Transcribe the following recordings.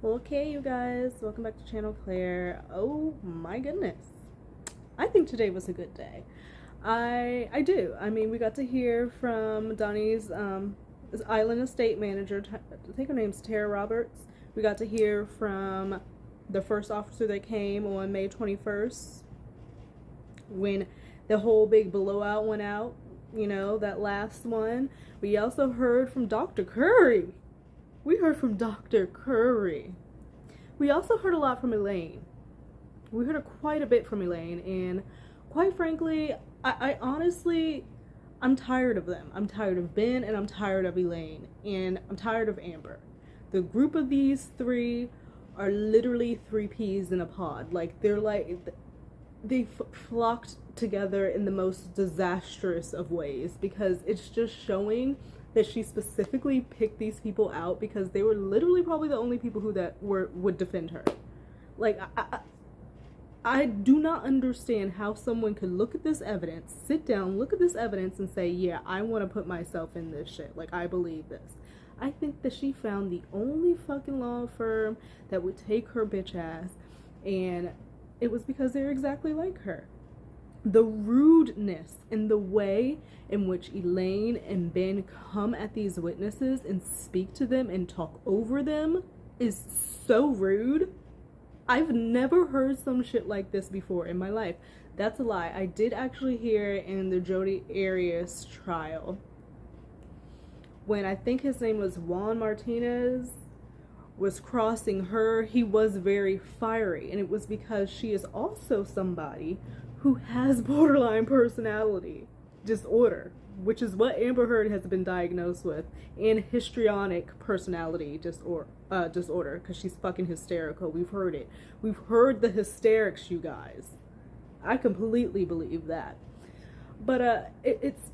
Okay, you guys, welcome back to Channel Claire. Oh my goodness, I think today was a good day. I do. I mean, we got to hear from Donnie's island estate manager. I think her name's Tara Roberts. We got to hear from the first officer that came on May 21st when the whole big blowout went out. You know, that last one. We also heard from Dr. Curry. We heard from Dr. Curry. We also heard a lot from Elaine. We heard quite a bit from Elaine, and quite frankly, I honestly, I'm tired of them. I'm tired of Ben, and I'm tired of Elaine, and I'm tired of Amber. The group of these three are literally three peas in a pod. Like, they flocked together in the most disastrous of ways, because it's just showing that she specifically picked these people out because they were literally probably the only people would defend her. Like, I do not understand how someone could look at this evidence, sit down, look at this evidence, and say, yeah, I want to put myself in this shit. Like, I believe this. I think that she found the only fucking law firm that would take her bitch ass, and it was because they're exactly like her. The rudeness in the way in which Elaine and Ben come at these witnesses and speak to them and talk over them is so rude. I've never heard some shit like this before in my life. That's a lie. I did actually hear in the Jodi Arias trial, when I think his name was Juan Martinez was crossing her, he was very fiery, and it was because she is also somebody who has borderline personality disorder, which is what Amber Heard has been diagnosed with, and histrionic personality disorder, because she's fucking hysterical. We've heard it. We've heard the hysterics, you guys. I completely believe that. But it's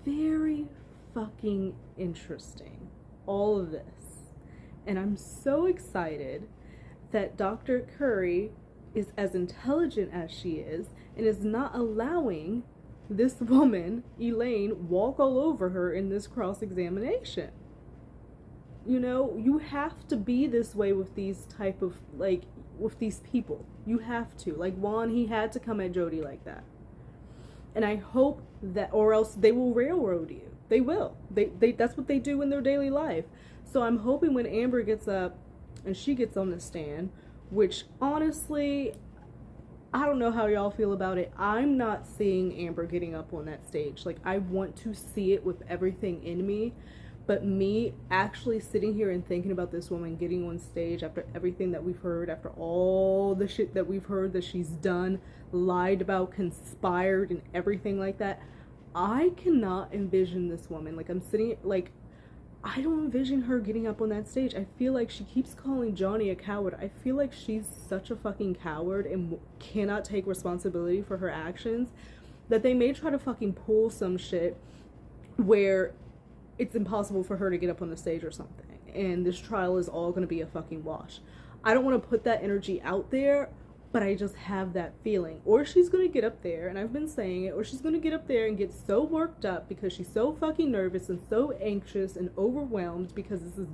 very fucking interesting, all of this. And I'm so excited that Dr. Curry is as intelligent as she is and is not allowing this woman, Elaine, walk all over her in this cross-examination. You know, you have to be this way with these type of, like, with these people. You have to. Like Juan, he had to come at Jodi like that. And I hope that, or else they will railroad you. They will. They that's what they do in their daily life. So I'm hoping when Amber gets up and she gets on the stand, which honestly, I don't know how y'all feel about it. I'm not seeing Amber getting up on that stage. Like, I want to see it with everything in me. But me actually sitting here and thinking about this woman getting on stage after everything that we've heard, after all the shit that we've heard that she's done, lied about, conspired, and everything like that, I cannot envision this woman. Like, I'm sitting, like, I don't envision her getting up on that stage. I feel like she keeps calling Johnny a coward. I feel like she's such a fucking coward and cannot take responsibility for her actions that they may try to fucking pull some shit where it's impossible for her to get up on the stage or something, and this trial is all going to be a fucking wash. I don't want to put that energy out there, but I just have that feeling. Or she's going to get up there, and I've been saying it, or she's going to get up there and get so worked up because she's so fucking nervous and so anxious and overwhelmed, because this is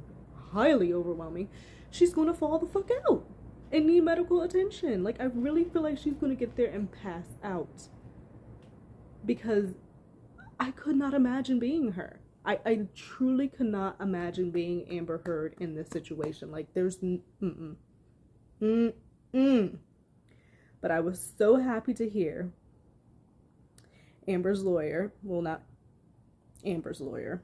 highly overwhelming, she's going to fall the fuck out and need medical attention. Like, I really feel like she's going to get there and pass out, because I could not imagine being her. I truly could not imagine being Amber Heard in this situation. Like, there's But I was so happy to hear Amber's lawyer, well, not Amber's lawyer,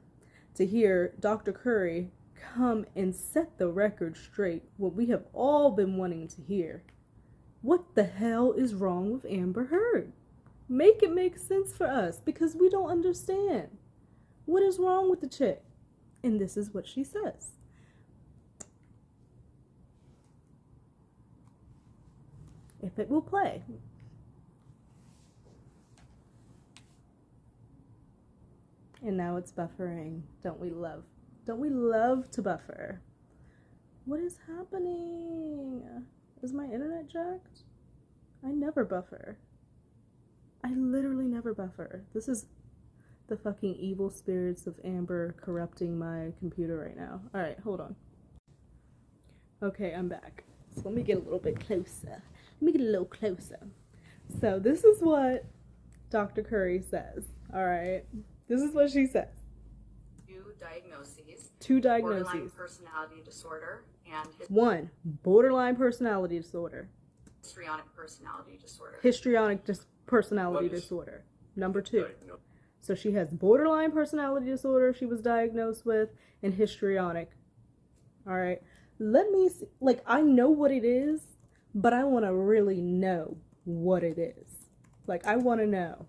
to hear Dr. Curry come and set the record straight, what we have all been wanting to hear. What the hell is wrong with Amber Heard? Make it make sense for us, because we don't understand. What is wrong with the chick? And this is what she says. If it will play. And now it's buffering. Don't we love to buffer? What is happening? Is my internet jacked? I never buffer. I literally never buffer. This is the fucking evil spirits of Amber corrupting my computer right now. Alright, hold on. Okay, I'm back. So let me get a little bit closer. Let me get a little closer. So this is what Dr. Curry says. All right. This is what she says. Two diagnoses. Borderline personality disorder and 1. Borderline personality disorder. histrionic personality disorder. Histrionic personality disorder. Number 2. So she has borderline personality disorder she was diagnosed with, and histrionic. All right. Let me see. Like, I know what it is, but I want to really know what it is. Like, I want to know.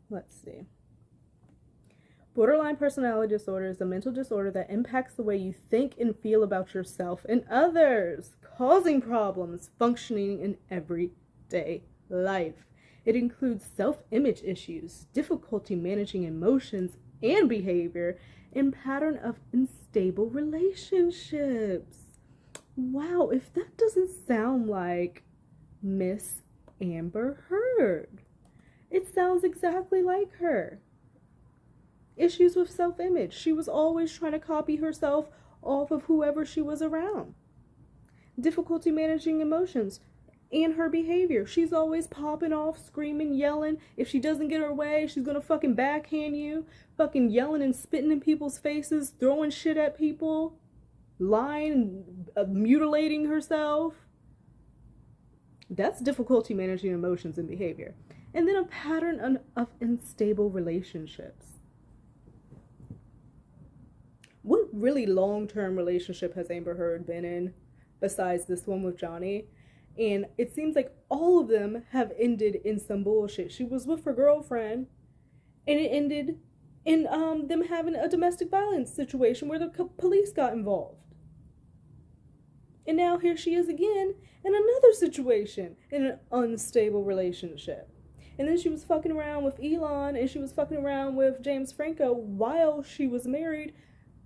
Let's see. Borderline personality disorder is a mental disorder that impacts the way you think and feel about yourself and others, causing problems functioning in everyday life. It includes self-image issues, difficulty managing emotions and behavior, and pattern of unstable relationships. Wow, if that doesn't sound like Miss Amber Heard. It sounds exactly like her. Issues with self-image. She was always trying to copy herself off of whoever she was around. Difficulty managing emotions and her behavior. She's always popping off, screaming, yelling. If she doesn't get her way, she's gonna fucking backhand you. Fucking yelling and spitting in people's faces, throwing shit at people, lying, mutilating herself. That's difficulty managing emotions and behavior. And then a pattern of unstable relationships. What really long-term relationship has Amber Heard been in besides this one with Johnny? And it seems like all of them have ended in some bullshit. She was with her girlfriend, and it ended in them having a domestic violence situation where the police got involved. And now here she is again in another situation, in an unstable relationship. And then she was fucking around with Elon, and she was fucking around with James Franco while she was married.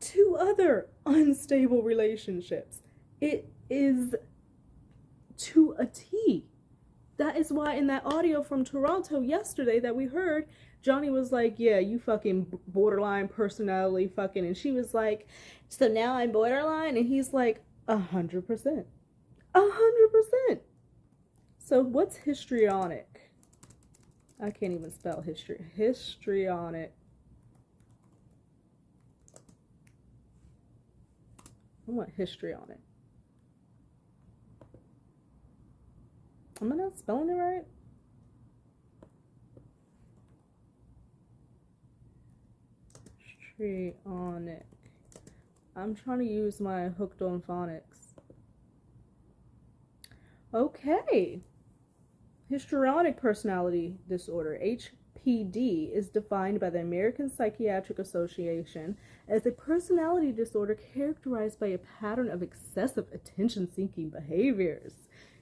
2 other unstable relationships. It is to a T. That is why in that audio from Toronto yesterday that we heard, Johnny was like, yeah, you fucking borderline personality fucking. And she was like, so now I'm borderline? And he's like, 100%. 100%. So what's histrionic? I can't even spell history. Histrionic. I want history on it. Am I not spelling it right? Histrionic. I'm trying to use my hooked on phonics. Okay. Histrionic personality disorder, HPD, is defined by the American Psychiatric Association as a personality disorder characterized by a pattern of excessive attention-seeking behaviors,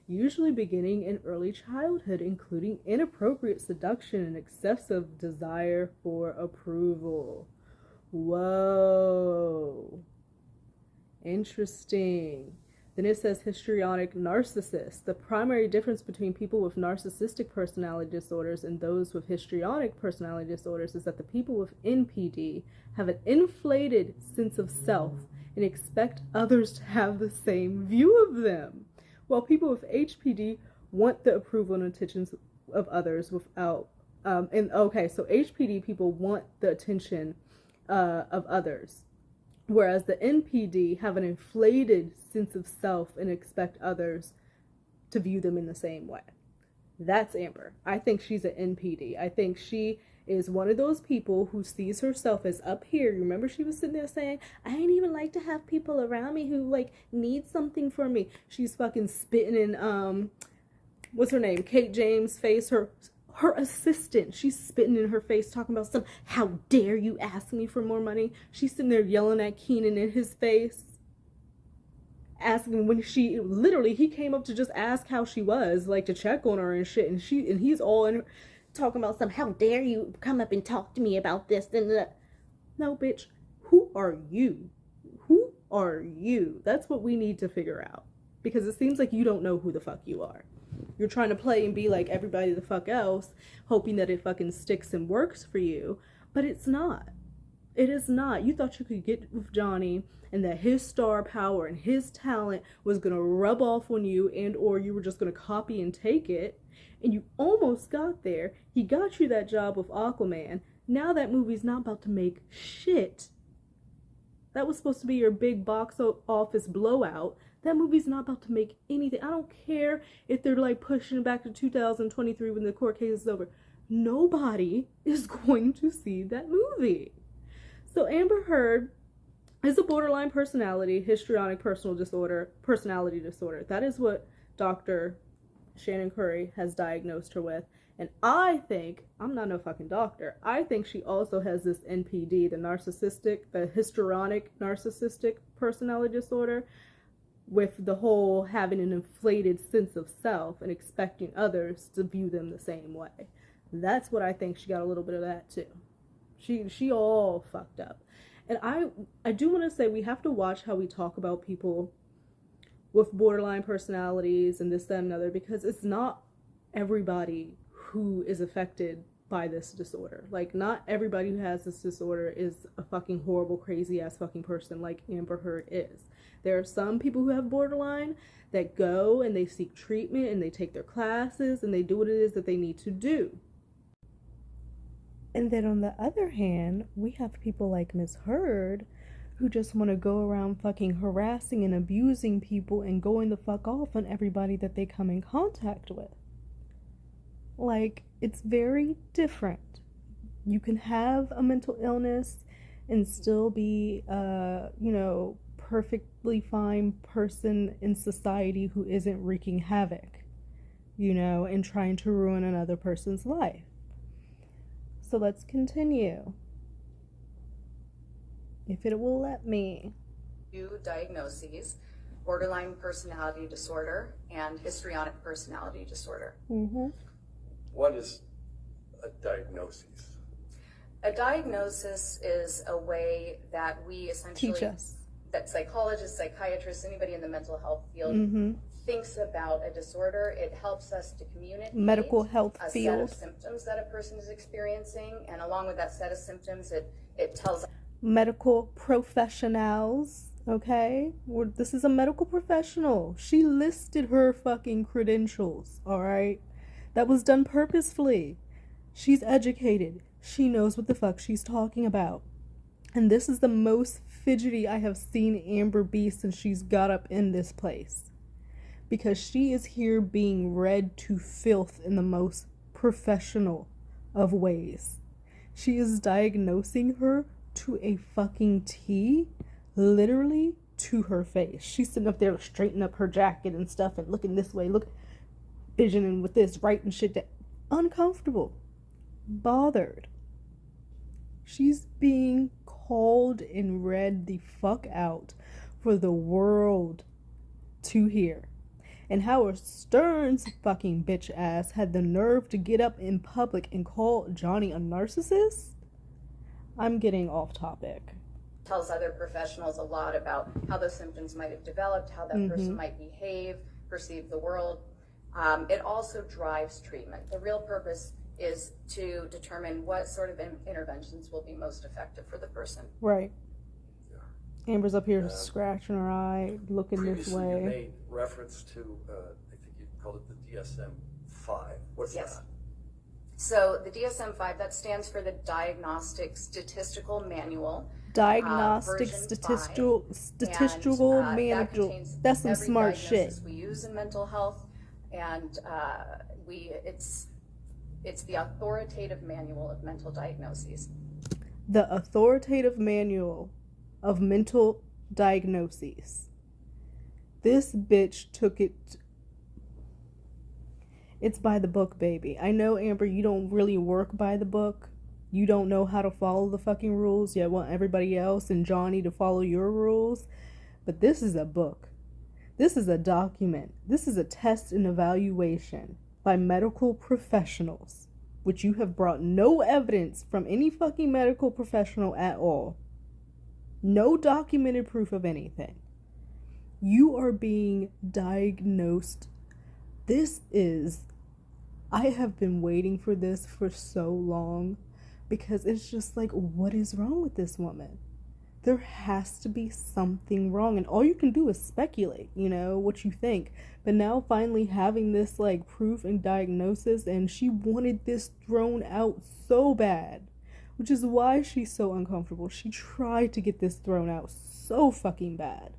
usually beginning in early childhood, including inappropriate seduction and excessive desire for approval. Whoa. Interesting. Then it says histrionic narcissist. The primary difference between people with narcissistic personality disorders and those with histrionic personality disorders is that the people with NPD have an inflated sense of self and expect others to have the same view of them, while people with HPD want the approval and attention of others without, so HPD people want the attention of others, whereas the NPD have an inflated sense of self and expect others to view them in the same way. That's Amber. I think she's an NPD. I think she is one of those people who sees herself as up here. Remember, she was sitting there saying, I ain't even like to have people around me who like need something from me. She's fucking spitting in what's her name? Kate James' face, her assistant. She's spitting in her face, talking about some, how dare you ask me for more money? She's sitting there yelling at Keenan in his face, asking when he came up to just ask how she was, like to check on her and shit, and he's all in talking about some, how dare you come up and talk to me about this and that. No, bitch, who are you? Who are you? That's what we need to figure out, because it seems like you don't know who the fuck you are. You're trying to play and be like everybody the fuck else, hoping that it fucking sticks and works for you, but it's not. It is not. You thought you could get with Johnny and that his star power and his talent was going to rub off on you, and or you were just going to copy and take it, and you almost got there. He got you that job with Aquaman. Now that movie's not about to make shit. That was supposed to be your big box office blowout. That movie's not about to make anything. I don't care if they're like pushing back to 2023 when the court case is over. Nobody is going to see that movie. So Amber Heard is a borderline histrionic personality disorder. That is what Dr. Shannon Curry has diagnosed her with. And I think, I'm not no fucking doctor, I think she also has this NPD, the histrionic narcissistic personality disorder, with the whole having an inflated sense of self and expecting others to view them the same way. That's what I think. She got a little bit of that too. She all fucked up. And I do want to say we have to watch how we talk about people with borderline personalities and this, that, and another, because it's not everybody who is affected by this disorder. Like, not everybody who has this disorder is a fucking horrible, crazy ass fucking person like Amber Heard is. There are some people who have borderline that go and they seek treatment and they take their classes and they do what it is that they need to do. And then on the other hand, we have people like Miss Heard who just want to go around fucking harassing and abusing people and going the fuck off on everybody that they come in contact with. Like, it's very different. You can have a mental illness and still be perfectly fine person in society who isn't wreaking havoc, and trying to ruin another person's life. So let's continue. If it will let me. 2 diagnoses: borderline personality disorder and histrionic personality disorder. Mm-hmm. What is a diagnosis? A diagnosis is a way that we essentially Teach us. That psychologists, psychiatrists, anybody in the mental health field Mm-hmm. thinks about a disorder. It helps us to communicate Medical health a field. set of symptoms that a person is experiencing, and along with that set of symptoms, it tells Medical professionals, okay? This is a medical professional. She listed her fucking credentials, all right? That was done purposefully. She's educated. She knows what the fuck she's talking about. And this is the most fidgety I have seen Amber be since she's got up in this place. Because she is here being read to filth in the most professional of ways. She is diagnosing her to a fucking T, literally to her face. She's sitting up there straightening up her jacket and stuff and looking this way, visioning with this, writing shit down. Uncomfortable. Bothered. She's being called and read the fuck out for the world to hear. And Howard Stern's fucking bitch ass had the nerve to get up in public and call Johnny a narcissist? I'm getting off topic. tells other professionals a lot about how those symptoms might have developed, how that person might behave, perceive the world. It also drives treatment. The real purpose is to determine what sort of interventions will be most effective for the person. Right. Amber's up here scratching her eye, looking this way. You made reference to, I think you called it the DSM-5. What's that? So the DSM-5, that stands for the Diagnostic Statistical Manual. Diagnostic statistical manual. That's some smart shit. We use in mental health, and it's the authoritative manual of mental diagnoses. The authoritative manual of mental diagnoses. This bitch took it. It's by the book, baby. I know, Amber, you don't really work by the book. You don't know how to follow the fucking rules. You want everybody else and Johnny to follow your rules. But this is a book. This is a document. This is a test and evaluation by medical professionals, which you have brought no evidence from any fucking medical professional at all. No documented proof of anything. You are being diagnosed. I have been waiting for this for so long. because it's just like, what is wrong with this woman? There has to be something wrong, and all you can do is speculate, what you think. But now finally having this like proof and diagnosis, and she wanted this thrown out so bad, which is why she's so uncomfortable. She tried to get this thrown out so fucking bad.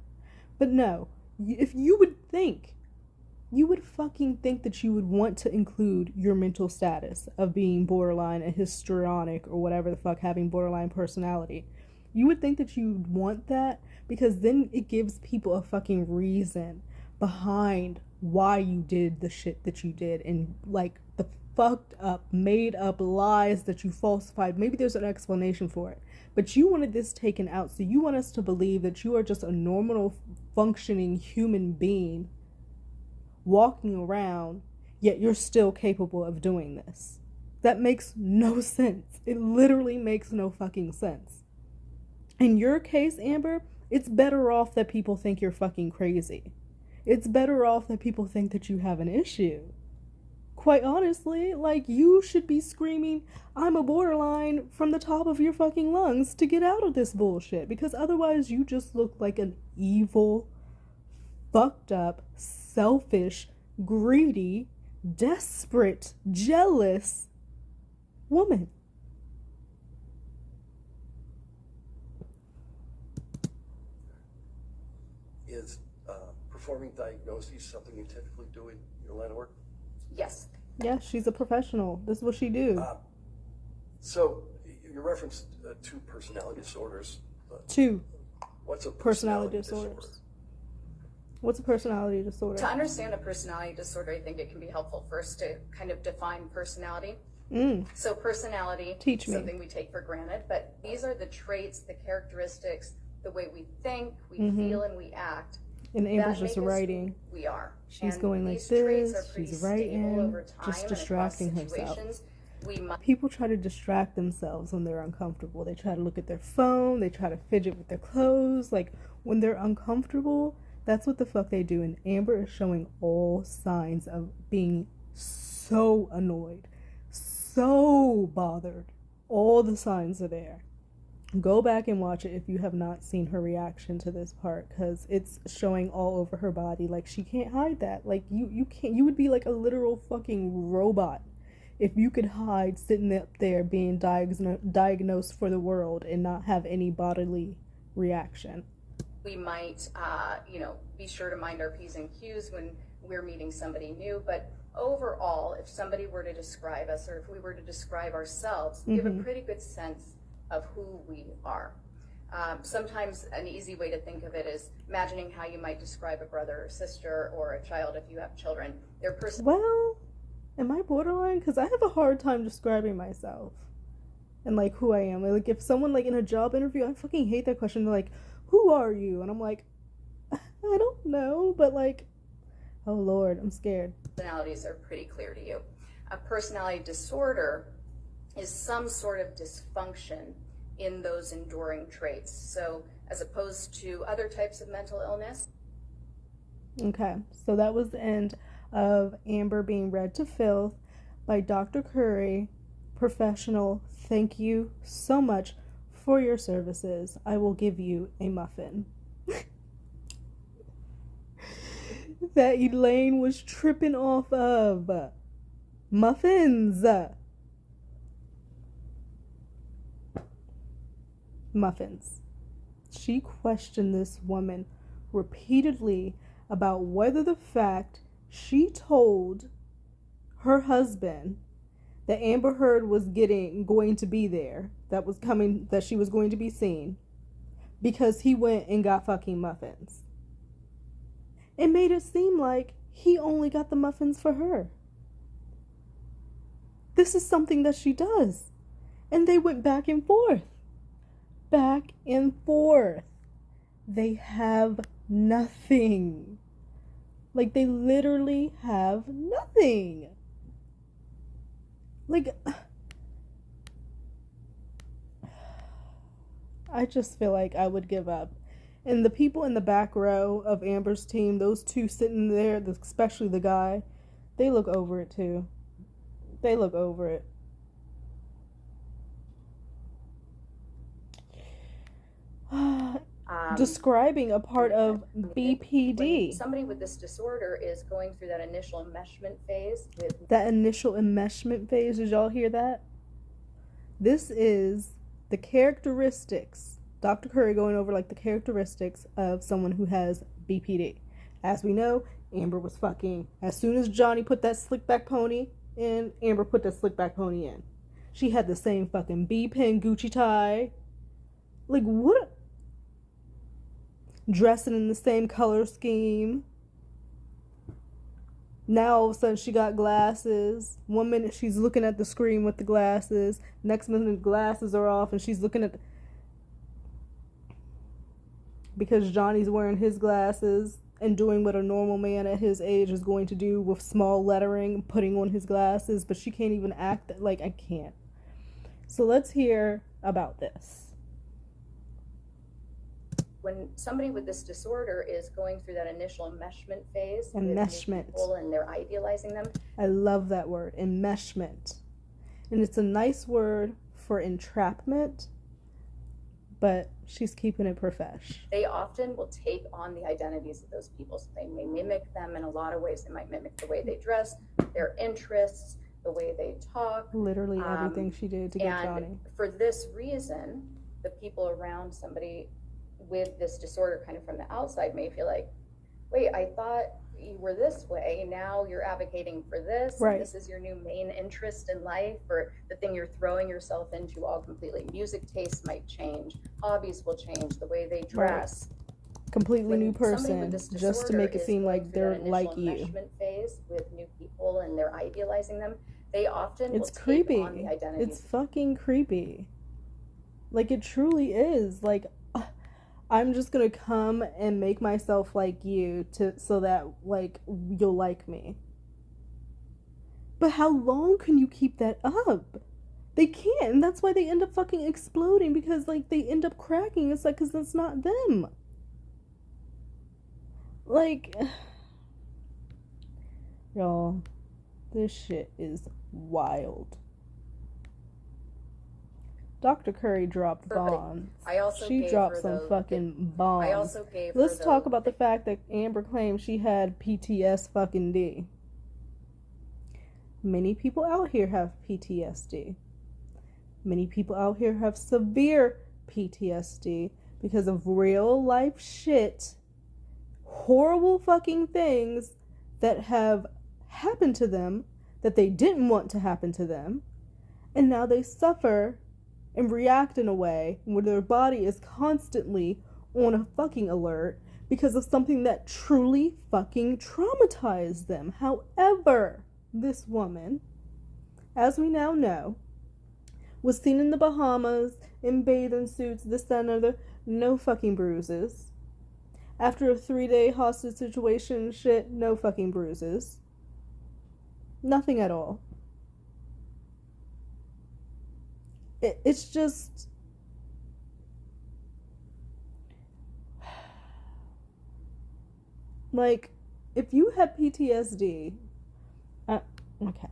But no, if you would fucking think that you would want to include your mental status of being borderline and histrionic or whatever the fuck, having borderline personality. You would think that you'd want that, because then it gives people a fucking reason behind why you did the shit that you did, and like the fucked up, made up lies that you falsified. Maybe there's an explanation for it, but you wanted this taken out, so you want us to believe that you are just a normal functioning human being walking around, yet you're still capable of doing this. That makes no sense. It literally makes no fucking sense. In your case, Amber, it's better off that people think you're fucking crazy. It's better off that people think that you have an issue. Quite honestly, like, you should be screaming, I'm a borderline, from the top of your fucking lungs to get out of this bullshit, because otherwise you just look like an evil, fucked up, selfish, greedy, desperate, jealous woman. Is performing diagnoses something you typically do in your line of work? Yes. Yeah, she's a professional. This is what she do. So you referenced two personality disorders. Two. What's a personality disorders? What's a personality disorder? To understand a personality disorder, I think it can be helpful first to kind of define personality. So personality is something we take for granted, but these are the traits, the characteristics, the way we think, we feel, and we act. And Amber's just writing. We are. She's going like this. She's writing, just distracting herself. People try to distract themselves when they're uncomfortable. They try to look at their phone. They try to fidget with their clothes. Like, when they're uncomfortable, that's what the fuck they do. And Amber is showing all signs of being so annoyed, so bothered. All the signs are there. Go back and watch it if you have not seen her reaction to this part, because it's showing all over her body. Like, she can't hide that. Like, you can't. You would be like a literal fucking robot if you could hide sitting up there being diagnosed for the world and not have any bodily reaction. We might, be sure to mind our P's and Q's when we're meeting somebody new, but overall, if somebody were to describe us, or if we were to describe ourselves, we have a pretty good sense of who we are. Sometimes an easy way to think of it is imagining how you might describe a brother or sister or a child if you have children. Their Well, am I borderline? Because I have a hard time describing myself and like who I am. Like, if someone like in a job interview, I fucking hate that question. They're like, who are you? And I'm like, I don't know, but like, oh Lord, I'm scared. Personalities are pretty clear to you. A personality disorder is some sort of dysfunction in those enduring traits. So as opposed to other types of mental illness. Okay, so that was the end of Amber being read to filth by Dr. Curry, professional. Thank you so much for your services. I will give you a muffin. That Elaine was tripping off of. Muffins. Muffins. She questioned this woman repeatedly about whether the fact she told her husband that Amber Heard was going to be there, that she was going to be seen, because he went and got fucking muffins. It made it seem like he only got the muffins for her. This is something that she does. And they went back and forth. Back and forth. They have nothing. Like, they literally have nothing. Like, I just feel like I would give up. And the people in the back row of Amber's team, those two sitting there, especially the guy, they look over it too. They look over it. describing a part of BPD. When somebody with this disorder is going through that initial enmeshment phase. That initial enmeshment phase, did y'all hear that? This is the characteristics. Dr. Curry going over like the characteristics of someone who has BPD. As we know, Amber was fucking. As soon as Johnny put that slick back pony in, Amber put that slick back pony in. She had the same fucking B-pin Gucci tie. Like, what? Dressing in the same color scheme. Now all of a sudden she got glasses. 1 minute she's looking at the screen with the glasses. Next minute the glasses are off and she's looking at because Johnny's wearing his glasses and doing what a normal man at his age is going to do with small lettering, putting on his glasses, but she can't even act like I can't. So let's hear about this. When somebody with this disorder is going through that initial enmeshment phase, Enmeshment. With people and they're idealizing them. I love that word, enmeshment. And it's a nice word for entrapment, but she's keeping it profesh. They often will take on the identities of those people. So they may mimic them in a lot of ways. They might mimic the way they dress, their interests, the way they talk. Literally everything she did to get Johnny. And for this reason, the people around somebody with this disorder kind of from the outside may feel like, wait, I thought you were this way, now you're advocating for this, right. And this is your new main interest in life, or the thing you're throwing yourself into all completely. Music tastes might change, hobbies will change, the way they dress. Right. Completely new person, just to make it seem like they're like you. Phase with new people and they're idealizing them, they often it's will creepy. Take on the identities. It's fucking creepy. Like, it truly is. Like, I'm just gonna come and make myself like you so that, like, you'll like me. But how long can you keep that up? They can't, and that's why they end up fucking exploding, because, like, they end up cracking. It's like, because that's not them. Like, y'all, this shit is wild. Dr. Curry dropped bombs. She dropped some fucking bombs. Let's talk about the fact that Amber claimed she had PTSD. Many people out here have PTSD. Many people out here have severe PTSD because of real life shit, horrible fucking things that have happened to them that they didn't want to happen to them, and now they suffer and react in a way where their body is constantly on a fucking alert because of something that truly fucking traumatized them. However, this woman, as we now know, was seen in the Bahamas in bathing suits, this, that, and other, no fucking bruises. After a 3-day hostage situation shit, no fucking bruises. Nothing at all. It's just, like, if you have PTSD, okay,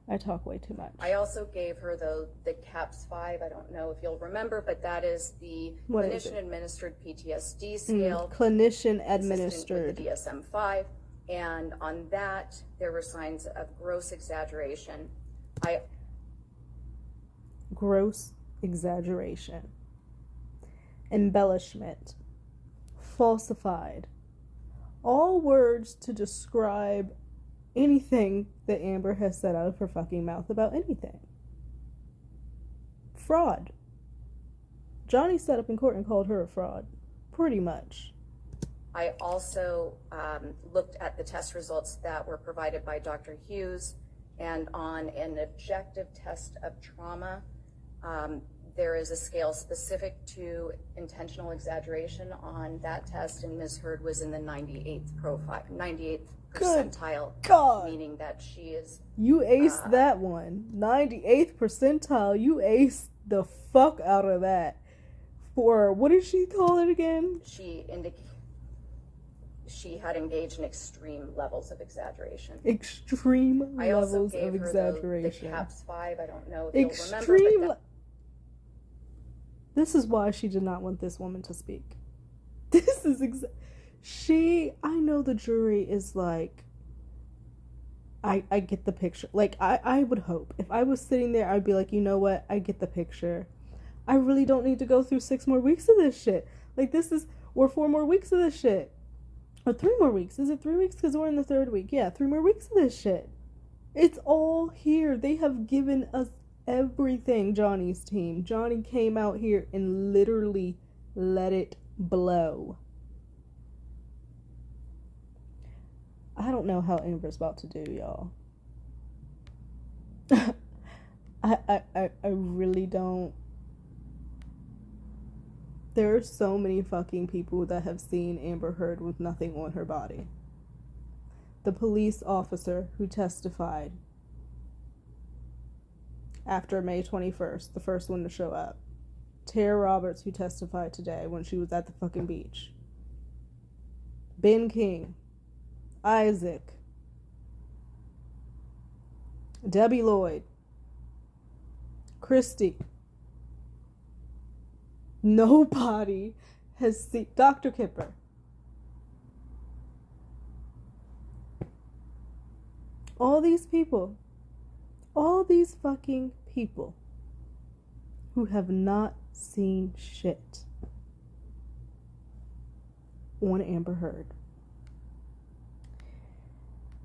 I talk way too much. I also gave her the CAPS 5. I don't know if you'll remember, but that is the clinician-administered PTSD scale. Clinician-administered. The DSM-5, and on that, there were signs of gross exaggeration. Gross exaggeration, embellishment, falsified, all words to describe anything that Amber has said out of her fucking mouth about anything. Fraud. Johnny sat up in court and called her a fraud, pretty much. I also looked at the test results that were provided by Dr. Hughes, and on an objective test of trauma, there is a scale specific to intentional exaggeration on that test, and Ms. Heard was in the 98th percentile. God. Meaning that she is... You aced that one. 98th percentile. You aced the fuck out of that. For, what did she call it again? She had engaged in extreme levels of exaggeration. Extreme levels of exaggeration. The CAPS 5, I don't know if you'll remember. This is why she did not want this woman to speak. This is I know the jury is like, I get the picture. Like, I would hope. If I was sitting there, I'd be like, you know what? I get the picture. I really don't need to go through 6 more weeks of this shit. Like, or 4 more weeks of this shit. Or 3 more weeks. Is it 3 weeks? Because we're in the 3rd week. Yeah, 3 more weeks of this shit. It's all here. They have given us everything, Johnny's team. Johnny came out here and literally let it blow. I don't know how Amber's about to do, y'all. I really don't. There are so many fucking people that have seen Amber Heard with nothing on her body. The police officer who testified after May 21st, the first one to show up. Tara Roberts, who testified today when she was at the fucking beach. Ben King. Isaac. Debbie Lloyd. Christy. Nobody has seen Dr. Kipper. All these people. All these fucking people who have not seen shit on Amber Heard.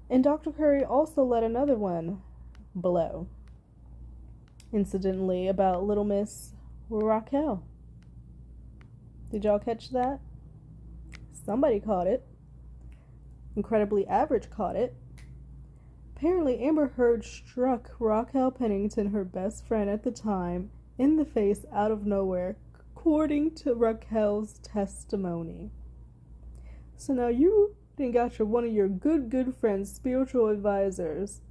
And Dr. Curry also let another one blow, incidentally, about Little Miss Raquel. Did y'all catch that? Somebody caught it. Incredibly Average caught it. Apparently, Amber Heard struck Raquel Pennington, her best friend at the time, in the face out of nowhere, according to Raquel's testimony. So now you then got one of your good friends, spiritual advisors,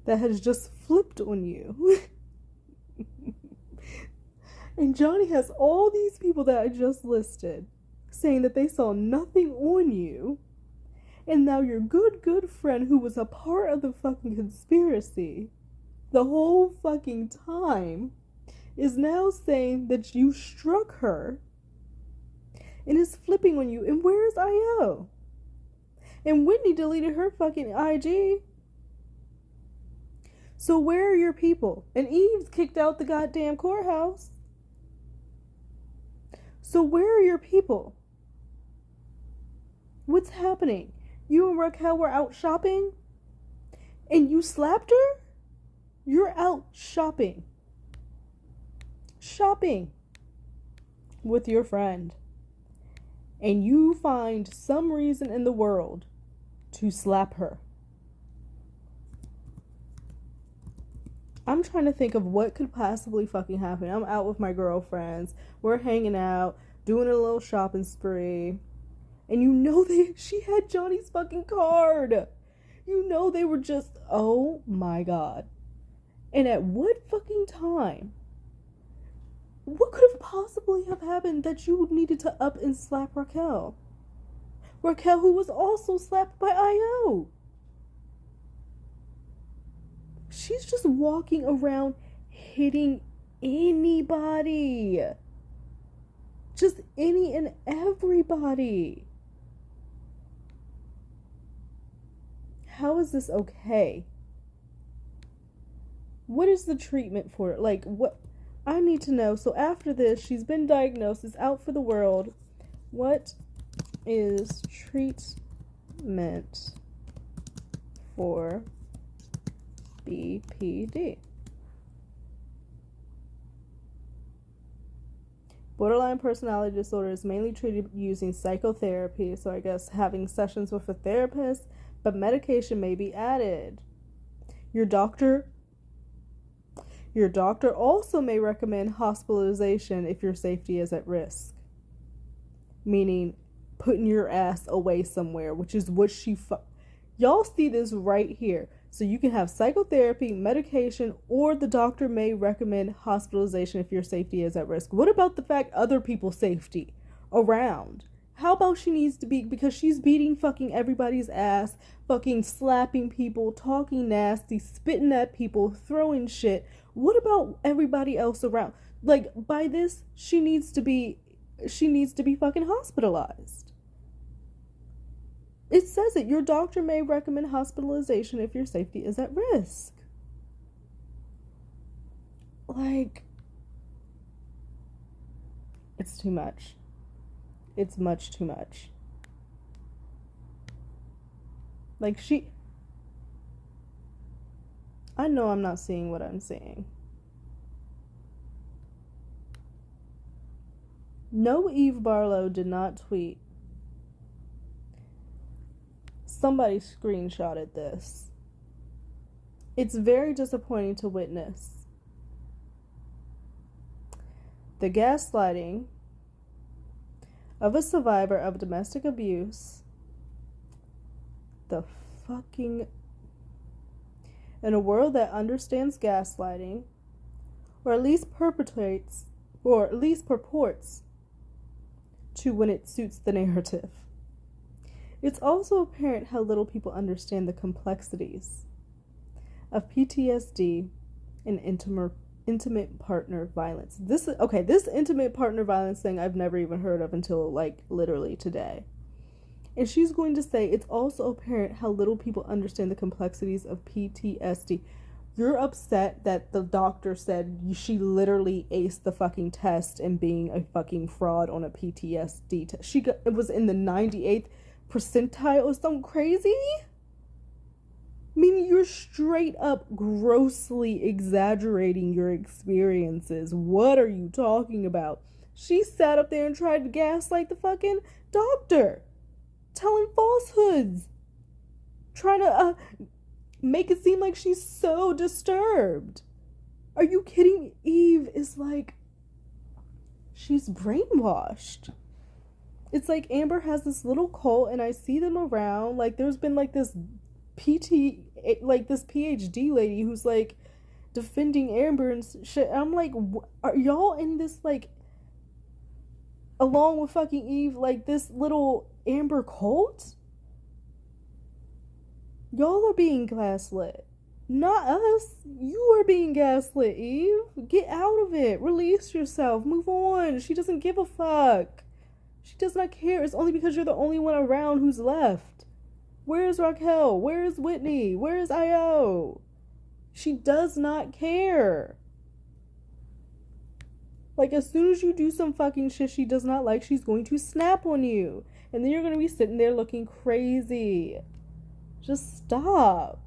that has just flipped on you. And Johnny has all these people that I just listed saying that they saw nothing on you. And now your good friend who was a part of the fucking conspiracy the whole fucking time is now saying that you struck her and is flipping on you. And where is IO? And Whitney deleted her fucking IG. So where are your people? And Eve's kicked out the goddamn courthouse. So where are your people? What's happening? You and Raquel were out shopping? And you slapped her? You're out shopping. Shopping with your friend. And you find some reason in the world to slap her. I'm trying to think of what could possibly fucking happen. I'm out with my girlfriends. We're hanging out, doing a little shopping spree. And you know she had Johnny's fucking card. You know they were just, oh my God. And at what fucking time? What could have possibly have happened that you needed to up and slap Raquel? Raquel, who was also slapped by IO. She's just walking around hitting anybody. Just any and everybody. How is this okay? What is the treatment for it? Like, what? I need to know. So after this, she's been diagnosed, is out for the world. What is treatment for BPD? Borderline personality disorder is mainly treated using psychotherapy, so I guess having sessions with a therapist, but medication may be added. Your doctor also may recommend hospitalization if your safety is at risk. Meaning putting your ass away somewhere, which is what y'all see this right here. So you can have psychotherapy, medication, or the doctor may recommend hospitalization if your safety is at risk. What about the fact other people's safety around? How about she needs to be, because she's beating fucking everybody's ass, fucking slapping people, talking nasty, spitting at people, throwing shit. What about everybody else around? Like, by this, she needs to be fucking hospitalized. It says it. Your doctor may recommend hospitalization if your safety is at risk. Like, it's too much. It's much too much. Like, I know I'm not seeing what I'm seeing. No, Eve Barlow did not tweet. Somebody screenshotted this. It's very disappointing to witness the gaslighting of a survivor of domestic abuse. The fucking... In a world that understands gaslighting, or at least perpetrates, or at least purports to when it suits the narrative. It's also apparent how little people understand the complexities of PTSD and intimate partner violence. This intimate partner violence thing I've never even heard of until, like, literally today. And she's going to say it's also apparent how little people understand the complexities of PTSD. You're upset that the doctor said she literally aced the fucking test and being a fucking fraud on a PTSD test. It was in the 98th percentile or something crazy? Meaning you're straight up grossly exaggerating your experiences. What are you talking about? She sat up there and tried to gaslight the fucking doctor, telling falsehoods, trying to make it seem like she's so disturbed. Are you kidding? Eve is like, she's brainwashed. It's like Amber has this little cult and I see them around. Like, there's been like this PhD lady who's like defending Amber and shit. And I'm like, are y'all in this, like, along with fucking Eve, like this little Amber cult? Y'all are being gaslit. Not us. You are being gaslit, Eve. Get out of it. Release yourself. Move on. She doesn't give a fuck. She does not care. It's only because you're the only one around who's left. Where's Raquel? Where's Whitney? Where's Io? She does not care. Like, as soon as you do some fucking shit she does not like, she's going to snap on you. And then you're going to be sitting there looking crazy. Just stop.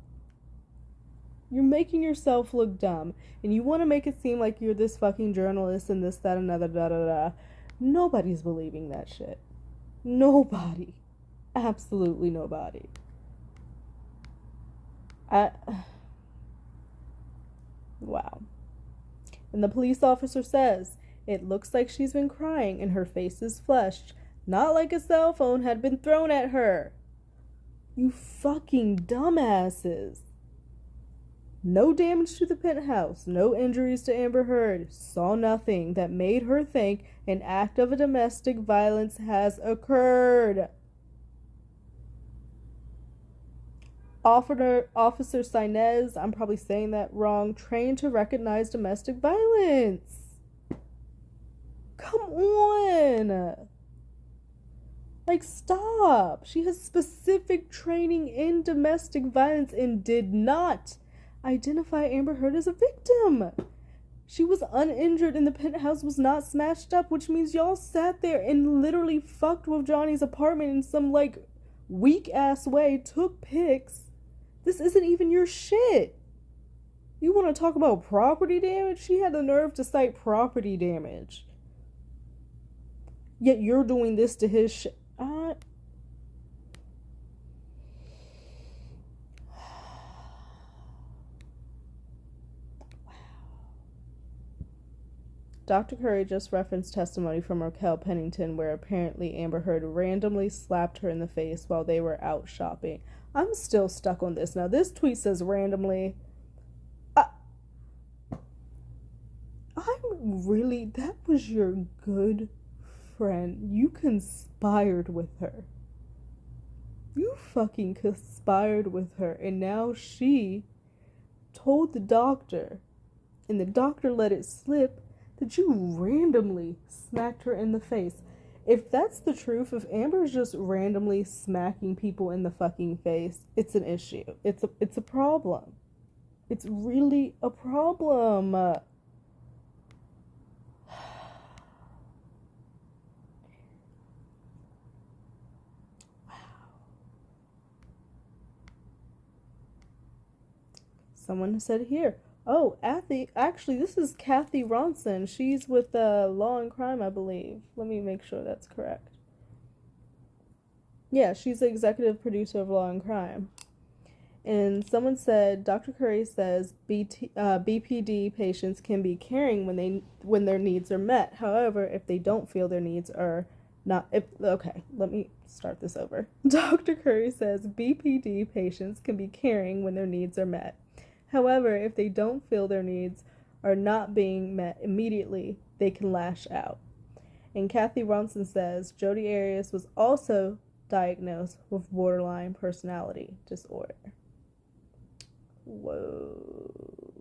You're making yourself look dumb. And you want to make it seem like you're this fucking journalist and this, that, another, da-da-da. Nobody's believing that shit. Nobody. Absolutely nobody. Wow. And the police officer says, it looks like she's been crying and her face is flushed. Not like a cell phone had been thrown at her. You fucking dumbasses. No damage to the penthouse. No injuries to Amber Heard. Saw nothing that made her think an act of domestic violence has occurred. Officer Sainez, I'm probably saying that wrong, trained to recognize domestic violence. Come on. Like, stop. She has specific training in domestic violence and did not identify Amber Heard as a victim. She was uninjured and the penthouse was not smashed up, which means y'all sat there and literally fucked with Johnny's apartment in some, like, weak-ass way, took pics. This isn't even your shit. You want to talk about property damage? She had the nerve to cite property damage. Yet you're doing this to his shit. Dr. Curry just referenced testimony from Raquel Pennington where apparently Amber Heard randomly slapped her in the face while they were out shopping. I'm still stuck on this. Now, this tweet says randomly. That was your good friend. You conspired with her. You fucking conspired with her. And now she told the doctor, and the doctor let it slip, that you randomly smacked her in the face. If that's the truth, if Amber's just randomly smacking people in the fucking face, it's an issue. It's a problem. It's really a problem. Wow. Someone said here, oh, actually, this is Kathy Ronson. She's with Law and Crime, I believe. Let me make sure that's correct. Yeah, she's the executive producer of Law and Crime. And someone said, Dr. Curry says BPD patients can be caring when their needs are met. However, if they don't feel their needs are not... Okay, let me start this over. Dr. Curry says BPD patients can be caring when their needs are met. However, if they don't feel their needs are not being met immediately, they can lash out. And Kathy Ronson says Jodi Arias was also diagnosed with borderline personality disorder. Whoa.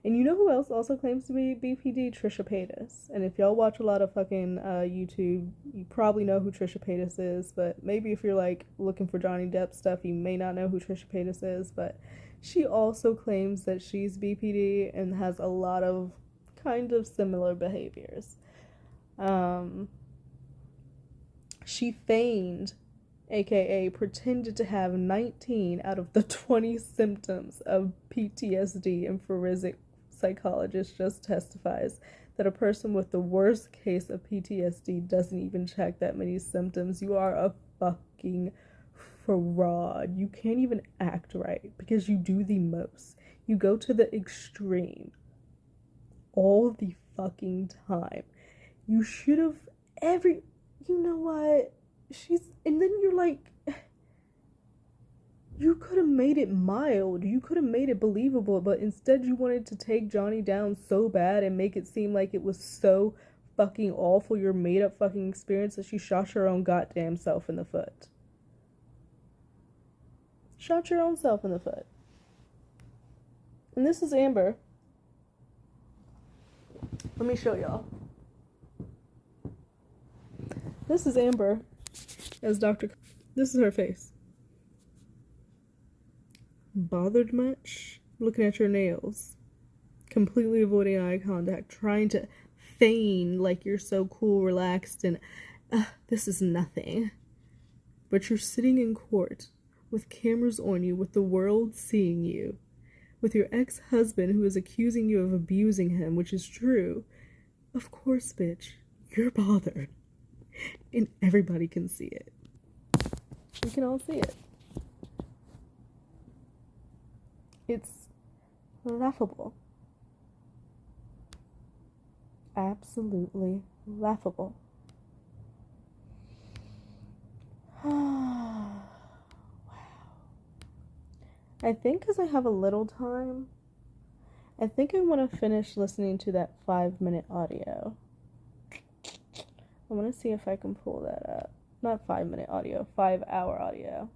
And you know who else also claims to be BPD? Trisha Paytas. And if y'all watch a lot of fucking YouTube, you probably know who Trisha Paytas is, but maybe if you're like looking for Johnny Depp stuff, you may not know who Trisha Paytas is, but she also claims that she's BPD and has a lot of kind of similar behaviors. She feigned, aka pretended to have 19 out of the 20 symptoms of PTSD, and forensic psychologist just testifies that a person with the worst case of PTSD doesn't even check that many symptoms. You are a fucking fraud. You can't even act right because you do the most. You go to the extreme all the fucking time. You should have you know what? And then you're like, you could have made it mild. You could have made it believable, but instead you wanted to take Johnny down so bad and make it seem like it was so fucking awful, your made up fucking experience, that she shot your own goddamn self in the foot. Shot your own self in the foot. And this is Amber. Let me show y'all. This is Amber as Dr. This is her face. Bothered much? Looking at your nails. Completely avoiding eye contact. Trying to feign like you're so cool, relaxed, and this is nothing. But you're sitting in court with cameras on you, with the world seeing you, with your ex-husband who is accusing you of abusing him, which is true. Of course, bitch, you're bothered. And everybody can see it. We can all see it. It's laughable. Absolutely laughable. Wow. I think because I have a little time, I think I want to finish listening to that 5-minute audio. I want to see if I can pull that up. Not 5-minute audio, 5-hour audio.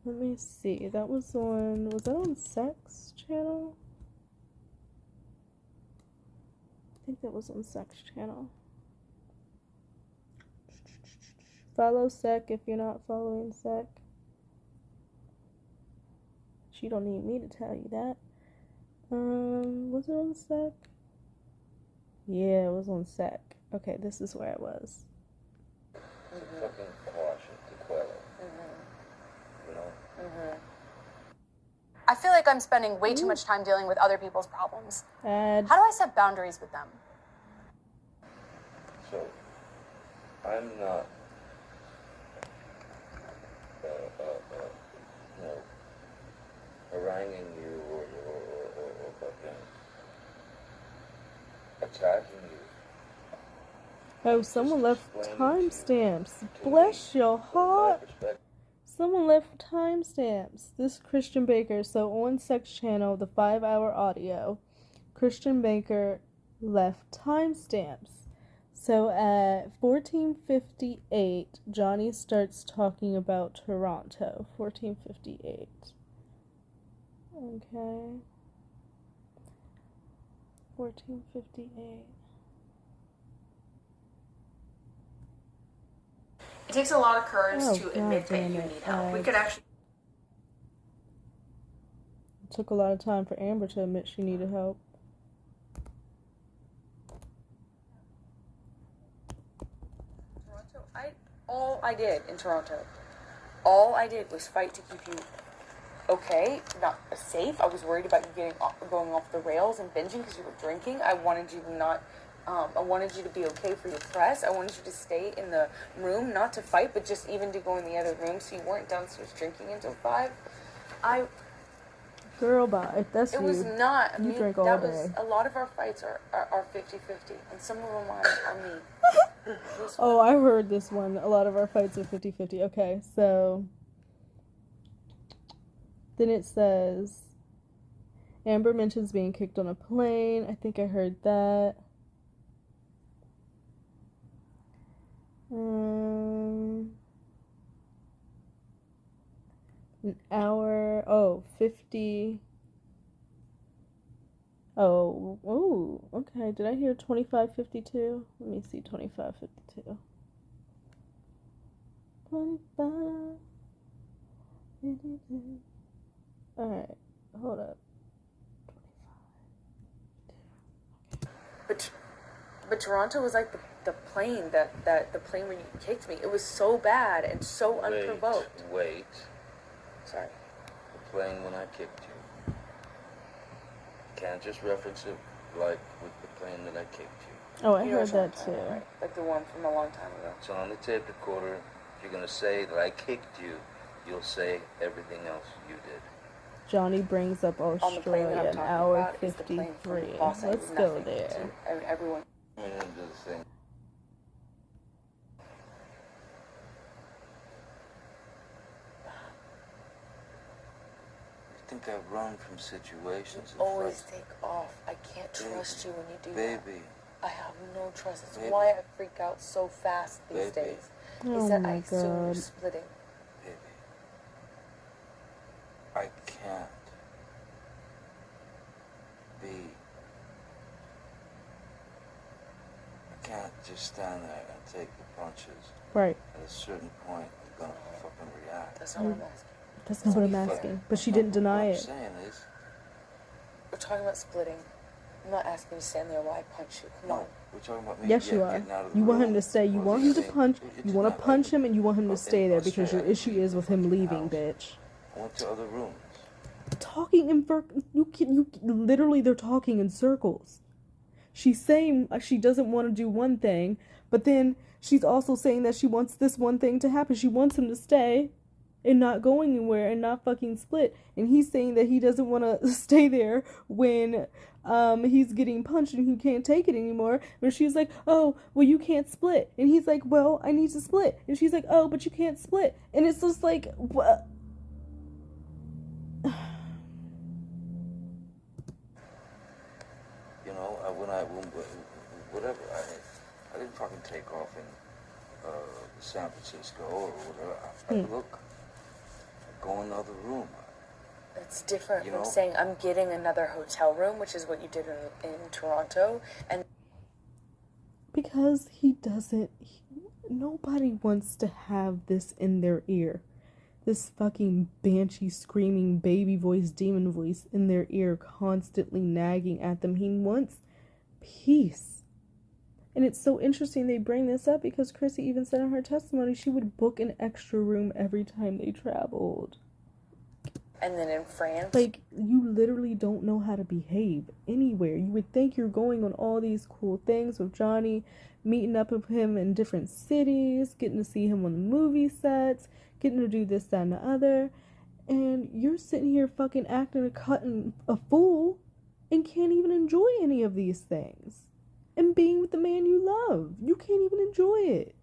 Let me see. Was that on Sex Channel? I think that was on Sex Channel. Follow Sec if you're not following Sec. You don't need me to tell you that. Was it on Sec? Yeah, it was on Sec. Okay, this is where it was. Fucking caution to quell it. You know? I feel like I'm spending way too much time dealing with other people's problems. How do I set boundaries with them? So, I'm not, you know, haranguing you or fucking attacking you. Oh, someone left timestamps. Bless your heart. Someone left timestamps. This Christian Baker. So on Sex Channel, the 5-hour audio, Christian Baker left timestamps. So at 14:58, Johnny starts talking about Toronto. 14:58. Okay. 14:58. It takes a lot of courage Oh, to God admit that damn you it. need help. We could actually. It took a lot of time for Amber to admit she needed help. All I did in Toronto, all I did was fight to keep you okay, not safe. I was worried about you going off the rails and binging because you were drinking. I wanted you to not. I wanted you to be okay for your press. I wanted you to stay in the room, not to fight, but just even to go in the other room, so you weren't downstairs drinking until 5. Girl, bye. That's It you. was not. You drink all that day. was a lot of our fights are 50-50, and some of them are me. Oh, I heard this one. A lot of our fights are 50-50. Okay, so then it says Amber mentions being kicked on a plane. I think I heard that. An hour. Oh, 50. Oh, okay. Did I hear 25:52? Let me see 25:52. 25:52. Alright, hold up. 25. But Toronto was like the plane that the plane when you kicked me. It was so bad and so unprovoked. Wait. Sorry. The plane when I kicked you. Can't just reference it like with the plane that I kicked you. Oh, I You know heard that what I'm too. talking about, right? Like the one from a long time ago. So on the tape recorder, if you're gonna say that I kicked you, you'll say everything else you did. Johnny brings up On the plane that Australia, I'm an talking hour about is the plane from 53. Boston. Let's go there. Everyone. I mean, do the thing. You think I run from situations? Always take off. I can't trust you when you do that. Baby. I have no trust. It's Baby. why I freak out so fast these Baby. days. Oh Is that my I assume you're God. splitting. Baby. I can't be. I can't just stand there and take the punches. Right. At a certain point, I'm gonna fucking react. That's not what I'm asking. That's not what I'm asking. But she didn't deny What it. I'm saying is, We're talking about splitting. I'm not asking you to stand there while I punch you. Come no, on. we're talking about me Yes, you are. getting out of the You want room. him to stay. You Or want him to leaving. punch. It's You want not to punch like- him, and you want him to in stay there because your Australia, issue is with him fucking leaving, house. bitch. I went to other rooms. Talking in you literally they're talking in circles. She's saying she doesn't want to do one thing, but then she's also saying that she wants this one thing to happen. She wants him to stay and not go anywhere and not fucking split. And he's saying that he doesn't want to stay there when he's getting punched and he can't take it anymore. But she's like, oh, well, you can't split. And he's like, well, I need to split. And she's like, oh, but you can't split. And it's just like, what? You know, whatever. I didn't fucking take off in San Francisco or whatever. I look, go in another room. It's different You from know? saying I'm getting another hotel room, which is what you did in Toronto. And Because he doesn't. Nobody wants to have this in their ear. This fucking banshee screaming baby voice, demon voice in their ear, constantly nagging at them. He wants peace. And it's so interesting they bring this up because Chrissy even said in her testimony she would book an extra room every time they traveled. then in France, Like, you literally don't know how to behave anywhere. You would think you're going on all these cool things with Johnny, meeting up with him in different cities, getting to see him on the movie sets, getting to do this, that, and the other. And you're sitting here fucking acting a fool and can't even enjoy any of these things. And being with the man you love. You can't even enjoy it.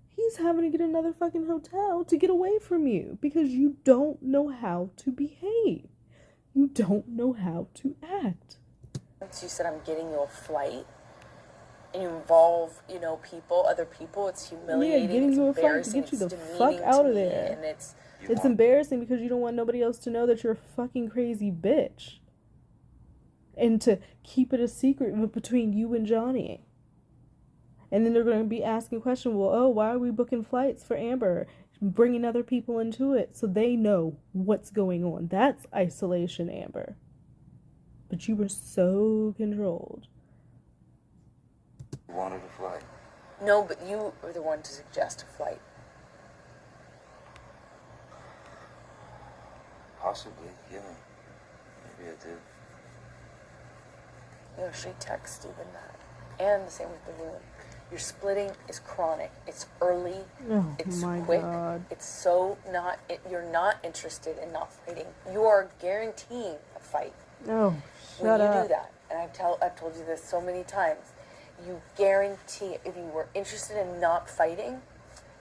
He's having to get another fucking hotel to get away from you because you don't know how to behave. You don't know how to act. you said I'm getting you a flight, and you involve, people, other people. It's humiliating. Yeah, getting it's you a flight to embarrassing, get you it's the demeaning fuck out to of me, there. And it's It's embarrassing because you don't want nobody else to know that you're a fucking crazy bitch. and to keep it a secret between you and Johnny. And then they're going to be asking questions, well, oh, why are we booking flights for Amber? Bringing other people into it so they know what's going on. That's isolation, Amber. But you were so controlled. You wanted a flight. No, but you were the one to suggest a flight. Possibly, yeah. Maybe I did. You know, she texted Stephen that. And the same with the room. Your splitting is chronic. It's early. Oh, it's my quick. God. It's so not. You're not interested in not fighting. You are guaranteeing a fight. Oh, when shut you up. do that, and I've told you this so many times. You guarantee if you were interested in not fighting,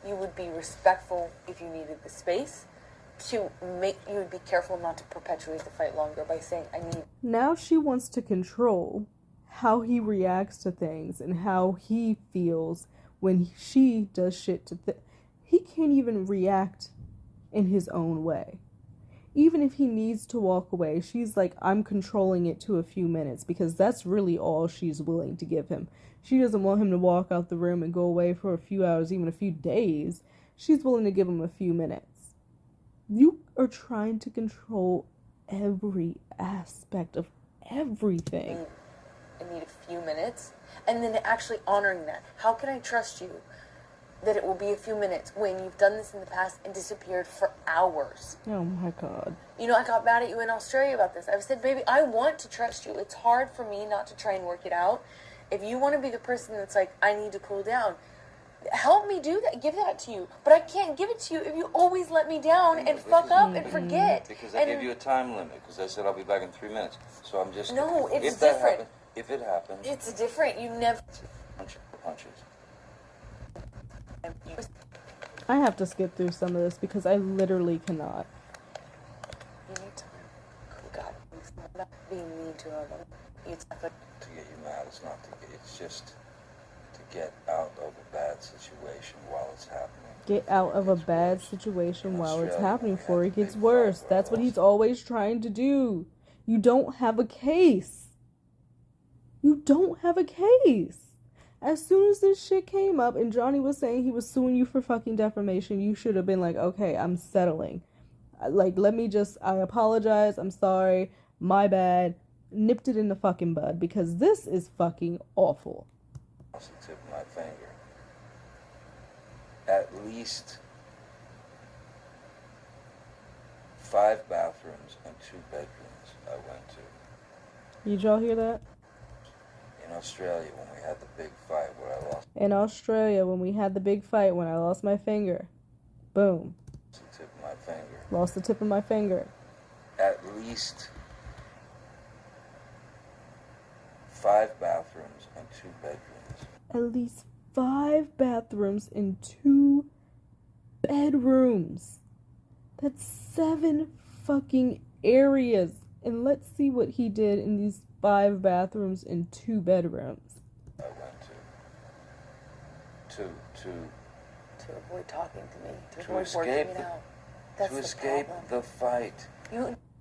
you would be respectful if you needed the space. You would be careful not to perpetuate the fight longer by saying, I need. Now she wants to control how he reacts to things and how he feels when she does shit to he can't even react in his own way. Even if he needs to walk away, she's like, I'm controlling it to a few minutes, because that's really all she's willing to give him. She doesn't want him to walk out the room and go away for a few hours, even a few days. She's willing to give him a few minutes. You are trying to control every aspect of everything. I need a few minutes, and then actually honoring that. How can I trust you that it will be a few minutes when you've done this in the past and disappeared for hours? Oh my God. You know, I got mad at you in Australia about this. I said, baby, I want to trust you. It's hard for me not to try and work it out. If you want to be the person that's like, I need to cool down, help me do that. Give that to you. But I can't give it to you if you always let me down and fuck up and forget. Because I give you a time limit, because I said I'll be back in 3 minutes. So I'm just... No, it's if that different. If it happens... It's different. You never... Punches. I have to skip through some of this because I literally cannot. You need time. Oh God, I'm not being mean to her. It's To get you mad, it's not to get... It's just to get out of a bad situation while it's happening. Get out of a bad situation while it's happening before it gets worse. That's what he's always trying to do. You don't have a case. You don't have a case. As soon as this shit came up and Johnny was saying he was suing you for fucking defamation, you should have been like, okay, I'm settling. Like, I apologize, I'm sorry, my bad. Nipped it in the fucking bud, because this is fucking awful. That's the tip of my finger. At least 5 bathrooms and 2 bedrooms I went to. Did y'all hear that? In Australia, when we had the big fight where I lost... In Australia, when we had the big fight when I lost my finger. Boom. The tip of my finger. Lost the tip of my finger. At least 5 bathrooms and 2 bedrooms. At least 5 bathrooms and 2 bedrooms. That's 7 fucking areas. And let's see what he did in these 5 bathrooms and 2 bedrooms. I went to avoid talking to me. To To avoid escape working it the- out. That's to the escape problem. the fight.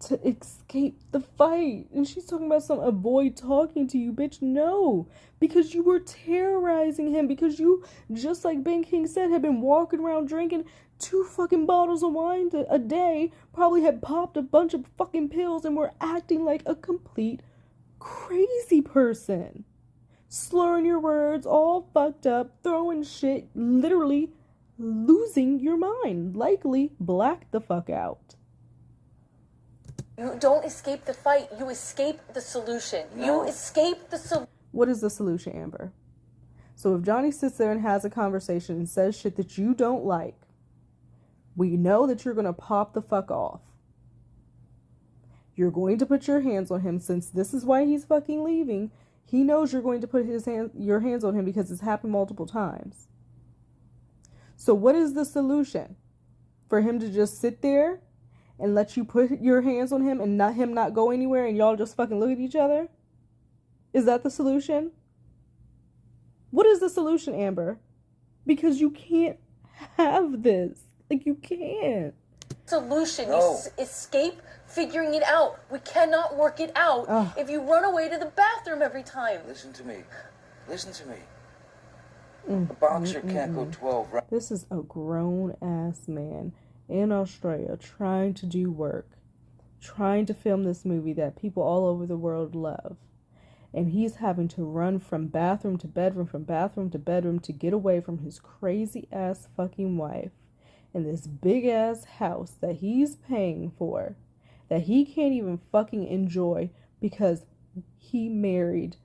To escape the fight. And she's talking about some avoid talking to you. Bitch, no. Because you were terrorizing him. Because you, just like Ben King said, had been walking around drinking 2 fucking bottles of wine a day. Probably had popped a bunch of fucking pills and were acting like a complete crazy person. Slurring your words, all fucked up, throwing shit, literally losing your mind. Likely blacked the fuck out. You don't escape the fight. You escape the solution. No. You escape the solution. What is the solution, Amber? So if Johnny sits there and has a conversation and says shit that you don't like, we know that you're going to pop the fuck off. You're going to put your hands on him, since this is why he's fucking leaving. He knows you're going to put your hands on him because it's happened multiple times. So what is the solution? For him to just sit there and let you put your hands on him and him not go anywhere and y'all just fucking look at each other? Is that the solution? What is the solution, Amber? Because you can't have this. Like, you can't. solution. No. You escape figuring it out. We cannot work it out if you run away to the bathroom every time. Listen to me. Listen to me. A boxer can't go 12 rounds. This is a grown-ass man in Australia trying to do work, trying to film this movie that people all over the world love. And he's having to run from bathroom to bedroom, from bathroom to bedroom to get away from his crazy-ass fucking wife in this big-ass house that he's paying for, that he can't even fucking enjoy because he married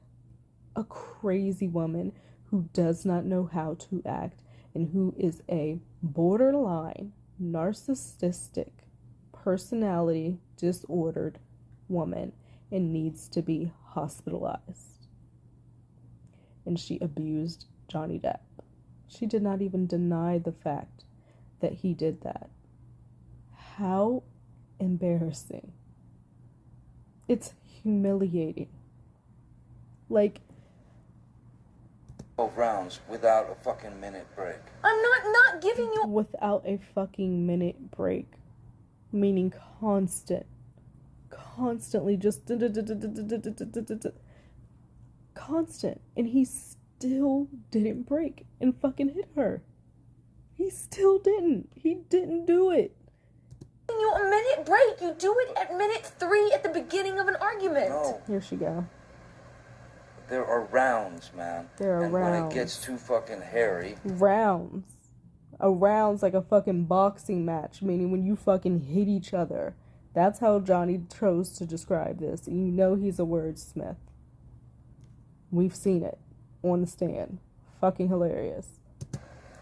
a crazy woman who does not know how to act and who is a borderline narcissistic personality disordered woman and needs to be hospitalized. And she abused Johnny Depp. She did not even deny the fact that he did that. How embarrassing. It's humiliating. Like, 12 rounds without a fucking minute break. I'm not giving you without a fucking minute break. Meaning constantly just constant. And he still didn't break and fucking hit her. He still didn't. He didn't do it. you a minute break. You do it at minute 3 at the beginning of an argument. No. Here she go. There are rounds, man. There are and rounds. when it gets too fucking hairy. Rounds. A round's like a fucking boxing match, meaning when you fucking hit each other. That's how Johnny chose to describe this. And you know he's a wordsmith. We've seen it on the stand. Fucking hilarious.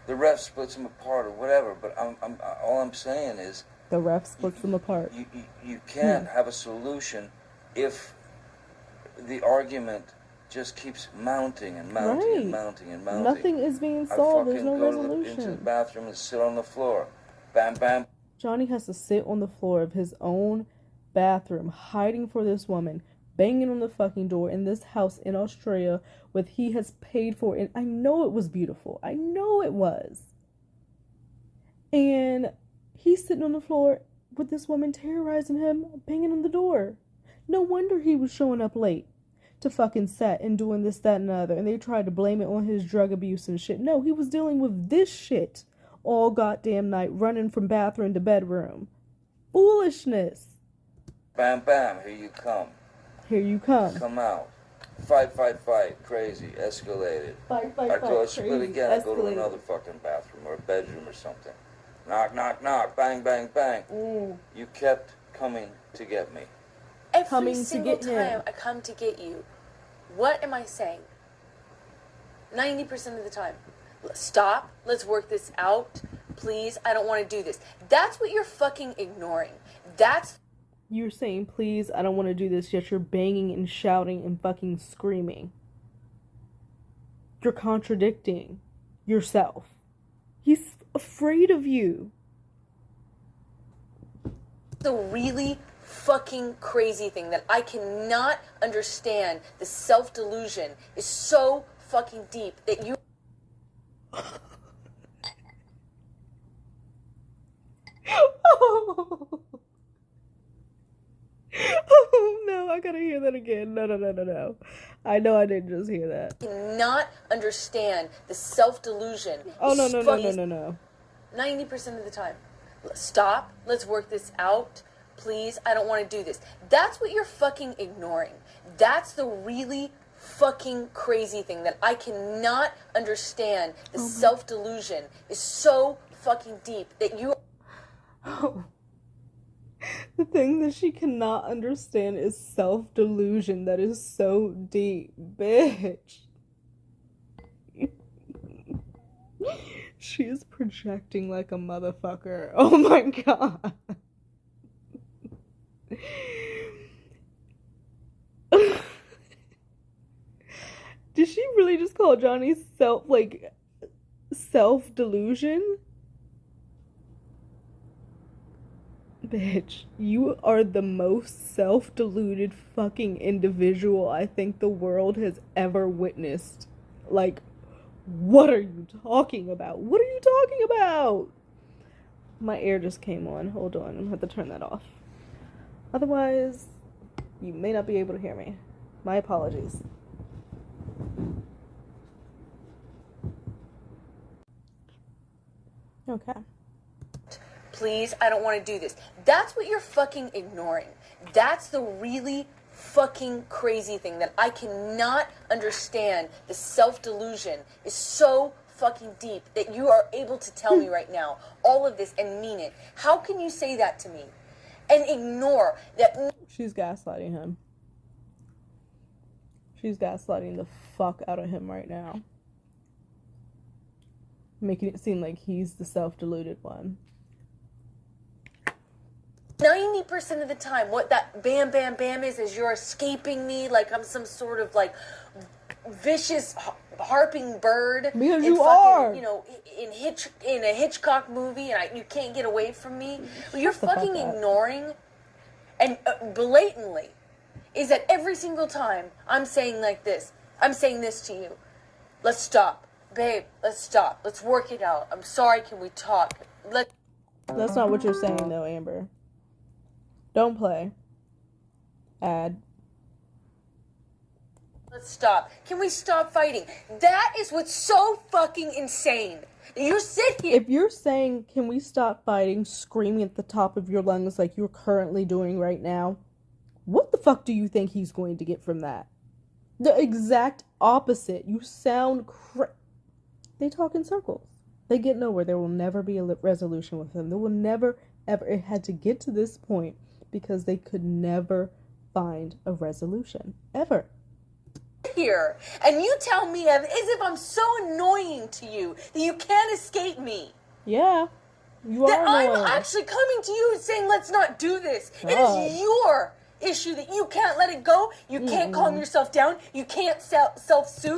The ref splits them apart or whatever, but all I'm saying is The ref splits them apart. you can't have a solution if the argument just keeps mounting and mounting Right. and mounting and mounting. Nothing is being I solved. fucking There's no go into the resolution. bathroom and sit on the floor. Bam, bam. Johnny has to sit on the floor of his own bathroom, hiding for this woman, banging on the fucking door in this house in Australia, what he has paid for. And I know it was beautiful. I know it was. And he's sitting on the floor with this woman terrorizing him, banging on the door. No wonder he was showing up late to fucking set and doing this, that, and the other. And they tried to blame it on his drug abuse and shit. No, he was dealing with this shit all goddamn night, running from bathroom to bedroom. Foolishness. Bam, bam. Here you come. Here you come. Come out. Fight, fight, fight. Crazy. Escalated. Fight, I go fight, split crazy, again. I go to escalated. another fucking bathroom or a bedroom or something. Knock, knock, knock. Bang, bang, bang. You kept coming to get me. Every Coming to single get time him. I come to get you, what am I saying? 90% of the time. Stop. Let's work this out. Please, I don't want to do this. That's what you're fucking ignoring. That's... You're saying, please, I don't want to do this, yet you're banging and shouting and fucking screaming. You're contradicting yourself. He's afraid of you. the really fucking crazy thing that I cannot understand. The self-delusion is so fucking deep that you... Oh no, I gotta hear that again. No. I know I didn't just hear that. cannot understand the self-delusion. Oh no. is 90% of the time. Stop. Let's work this out. Please, I don't want to do this. That's what you're fucking ignoring. That's the really fucking crazy thing that I cannot understand. The self-delusion is so fucking deep that you... Oh. The thing that she cannot understand is self-delusion. That is so deep, bitch. She is projecting like a motherfucker. Oh my god. Did she really just call Johnny self-delusion? Bitch, you are the most self-deluded fucking individual I think the world has ever witnessed. Like, what are you talking about? What are you talking about? My air just came on. Hold on. I'm going to have to turn that off. Otherwise, you may not be able to hear me. My apologies. Okay. Please, I don't want to do this. That's what you're fucking ignoring. That's the really fucking crazy thing that I cannot understand. The self-delusion is so fucking deep that you are able to tell me right now all of this and mean it. How can you say that to me and ignore that? She's gaslighting him. She's gaslighting the fuck out of him right now. Making it seem like he's the self-deluded one. 90% of the time, what that bam, bam, bam is you're escaping me like I'm some sort of like vicious harping bird. Because in you fucking, are. You know, in a Hitchcock movie, and you can't get away from me. What you're fucking ignoring, and blatantly, is that every single time I'm saying like this, I'm saying this to you. Let's stop. Babe, let's stop. Let's work it out. I'm sorry, can we talk? That's not what you're saying though, Amber. Don't play. Ad. Let's stop. Can we stop fighting? That is what's so fucking insane. You sit here. If you're saying, can we stop fighting, screaming at the top of your lungs like you're currently doing right now, what the fuck do you think he's going to get from that? The exact opposite. You sound They talk in circles. They get nowhere. There will never be a resolution with him. There will never, ever. It had to get to this point because they could never find a resolution. Ever. Here, and you tell me as if I'm so annoying to you that you can't escape me. Yeah. You that are I'm annoying. actually coming to you and saying, let's not do this. God. It is your issue that you can't let it go. You can't calm yourself down. You can't self-soothe.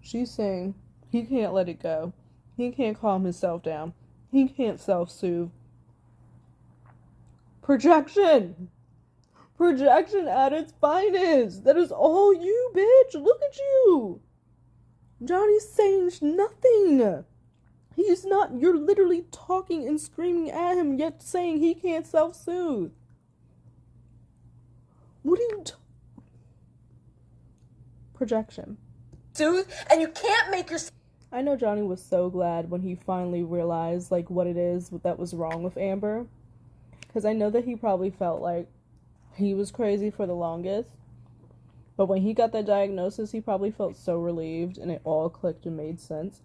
She's saying he can't let it go. He can't calm himself down. He can't self-soothe. Projection! Projection at its finest! That is all you, bitch! Look at you! Johnny's saying nothing! He's not, you're literally talking and screaming at him, yet saying he can't self-soothe. What are you Projection. Soothe, and you can't make yourself... I know Johnny was so glad when he finally realized, like, what it is that was wrong with Amber. Because I know that he probably felt like he was crazy for the longest. But when he got that diagnosis, he probably felt so relieved and it all clicked and made sense.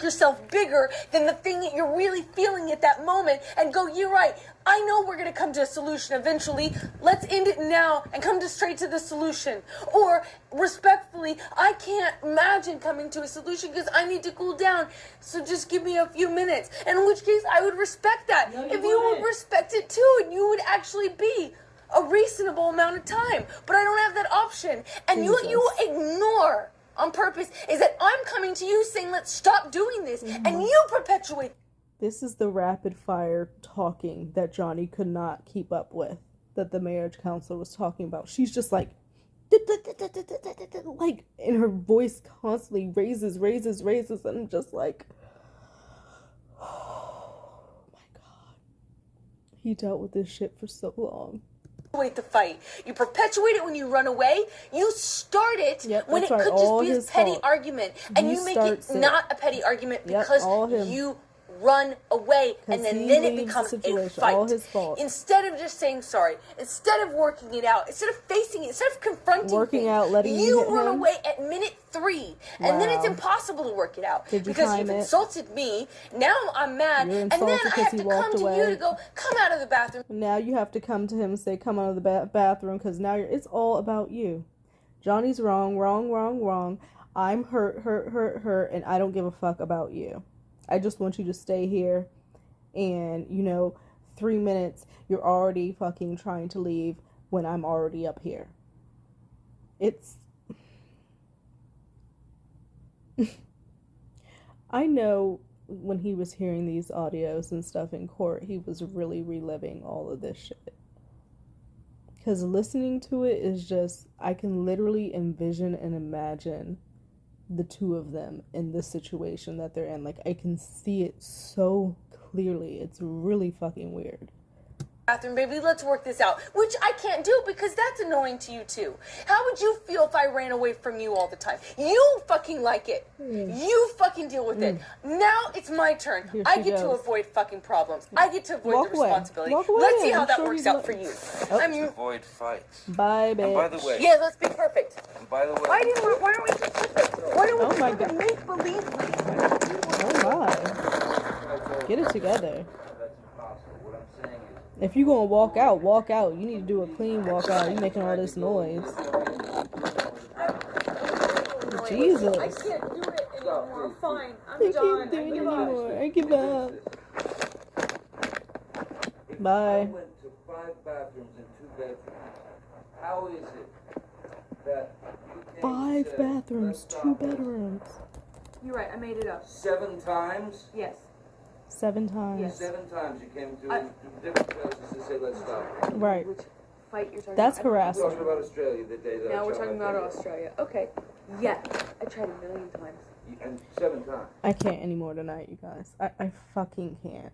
Yourself bigger than the thing that you're really feeling at that moment and go, you're right, I know we're going to come to a solution eventually. Let's end it now and come straight to the solution. Or, respectfully, I can't imagine coming to a solution because I need to cool down. So just give me a few minutes. And in which case, I would respect that. No, if you would respect it too, and you would actually be a reasonable amount of time. But I don't have that option. And you ignore on purpose is that I'm coming to you saying, let's stop doing this. And you perpetuate. This is the rapid fire talking that Johnny could not keep up with, that the marriage counselor was talking about. She's just like, and her voice constantly raises, and I'm just like, oh my God. He dealt with this shit for so long. The fight. You perpetuate it when you run away. You start it when it could just be a petty argument. And you make it not a petty argument because you run away, and then it becomes a fight. All his fault. Instead of just saying sorry, instead of working it out, instead of facing it, instead of confronting you run away at minute 3, and then it's impossible to work it out because you've insulted me. Now I'm mad, and then I have to come to you to go, come out of the bathroom. Now you have to come to him and say, come out of the bathroom, because now it's all about you. Johnny's wrong. I'm hurt, and I don't give a fuck about you. I just want you to stay here, and, 3 minutes, you're already fucking trying to leave when I'm already up here. I know when he was hearing these audios and stuff in court, he was really reliving all of this shit. Because listening to it is just, I can literally envision and imagine the two of them in this situation that they're in. Like, I can see it so clearly. It's really fucking weird. Bathroom, baby, let's work this out. Which I can't do because that's annoying to you too. How would you feel if I ran away from you all the time? You fucking like it. You fucking deal with it. Now it's my turn. Here I she get to goes. avoid fucking problems. I get to avoid Walk the away. responsibility. Walk away. Let's see how I'm that sure works he's out not- for you. Oh. I mean, Avoid fights. Bye, And bitch. by the way, yeah, let's be perfect. and by the way, Why don't we just perfect? Why don't we Oh my fucking God. make believe? Oh my. Get it together. that's impossible. What I'm saying is, If you gonna walk out, walk out. You need to do a clean walk out. You making all this noise. Jesus. I can't do it anymore. Fine, I I'm can't done. do I it give up. anymore. I give up. if Bye. I went to 5 bathrooms and 2 bedrooms, how is it that you came 5 and said, bathrooms, "Let's 2 stop this"? bedrooms. You're right, I made it up. 7 times? Yes. 7 times. Yes. 7 times you came to I- different places to say, let's stop it. Right. Which fight you're talking That's about? We're harassment. talking about Australia the day that I Now we're shot talking my about finger. Australia. Okay. Yeah, I tried a million times. And 7 times. I can't anymore tonight, you guys. I fucking can't.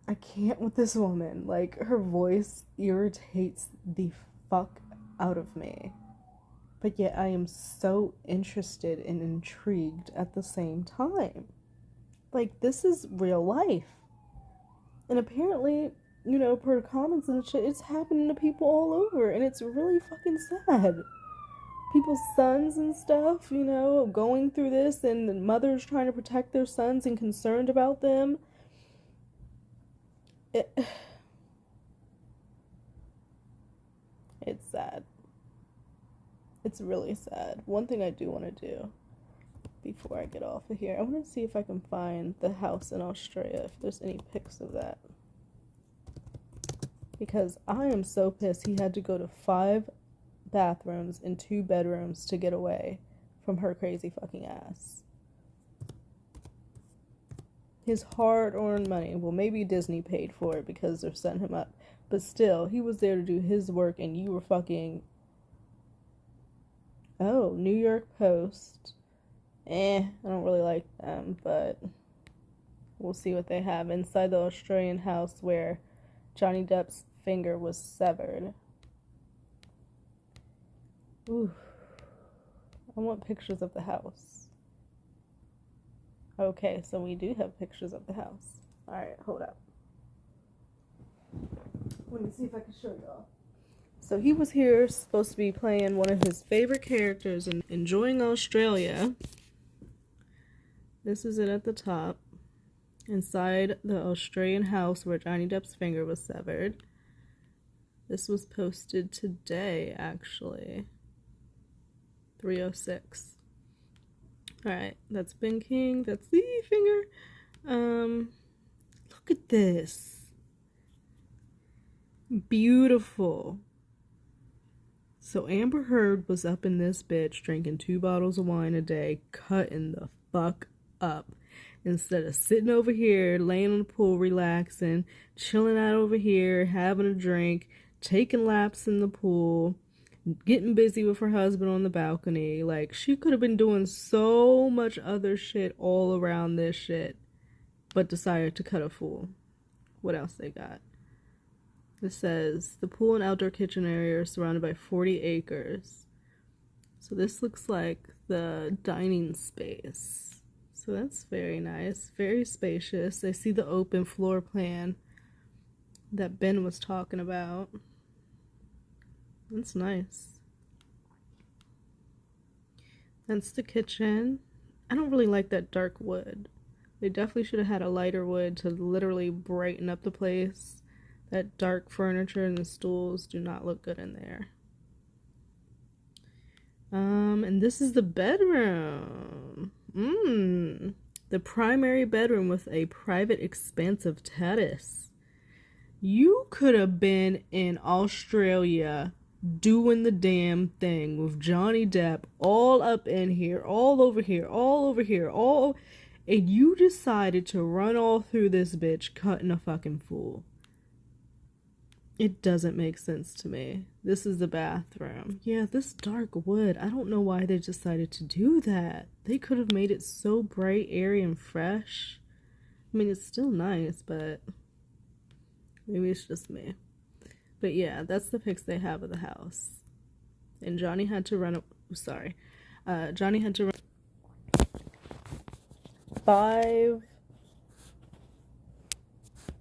I can't with this woman. Like, her voice irritates the fuck out of me. But yet I am so interested and intrigued at the same time. Like, this is real life. And apparently, you know, per comments and shit, it's happening to people all over. And it's really fucking sad. People's sons and stuff, you know, going through this, and the mothers trying to protect their sons and concerned about them. It's sad. It's really sad. One thing I do want to do before I get off of here, I want to see if I can find the house in Australia, if there's any pics of that. Because I am so pissed he had to go to 5 bathrooms and 2 bedrooms to get away from her crazy fucking ass. His hard-earned money. Well, maybe Disney paid for it because they're setting him up. But still, he was there to do his work and you were fucking... Oh, New York Post. I don't really like them, but we'll see what they have. Inside the Australian house where Johnny Depp's finger was severed. Ooh. I want pictures of the house. Okay, so we do have pictures of the house. Alright, hold up. Let me see if I can show y'all. So he was here, supposed to be playing one of his favorite characters and enjoying Australia. This is it at the top. Inside the Australian house where Johnny Depp's finger was severed. This was posted today, actually. 3:06. Alright, that's Ben King. That's the finger. Look at this. Beautiful. So Amber Heard was up in this bitch drinking 2 bottles of wine a day, cutting the fuck up. Instead of sitting over here, laying on the pool, relaxing, chilling out over here, having a drink, taking laps in the pool, getting busy with her husband on the balcony. Like, she could have been doing so much other shit all around this shit, but decided to cut a fool. What else they got? It says, the pool and outdoor kitchen area are surrounded by 40 acres. So this looks like the dining space. So that's very nice, very spacious. I see the open floor plan that Ben was talking about. That's nice. That's the kitchen. I don't really like that dark wood. They definitely should have had a lighter wood to literally brighten up the place. That dark furniture and the stools do not look good in there. And this is the bedroom. The primary bedroom with a private, expansive terrace. You could have been in Australia doing the damn thing with Johnny Depp all up in here, all over here, all over here, and you decided to run all through this bitch cutting a fucking fool. It doesn't make sense to me. This is the bathroom. Yeah, this dark wood. I don't know why they decided to do that. They could have made it so bright, airy, and fresh. I mean, it's still nice, but maybe it's just me. But yeah, that's the pics they have of the house. And Johnny had to run. Johnny had to run 5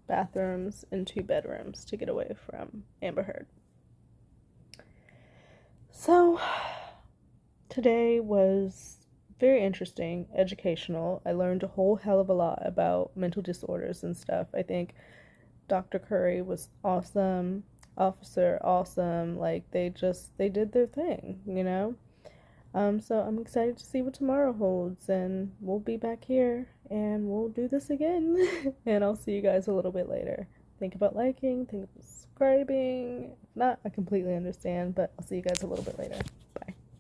bathrooms and 2 bedrooms to get away from Amber Heard. So today was very interesting, educational. I learned a whole hell of a lot about mental disorders and stuff. I think Dr. Curry was awesome, Officer awesome. Like, they did their thing, you know? So I'm excited to see what tomorrow holds, and we'll be back here and we'll do this again. And I'll see you guys a little bit later. Think about liking, think about subscribing. If not, I completely understand, but I'll see you guys a little bit later. Bye.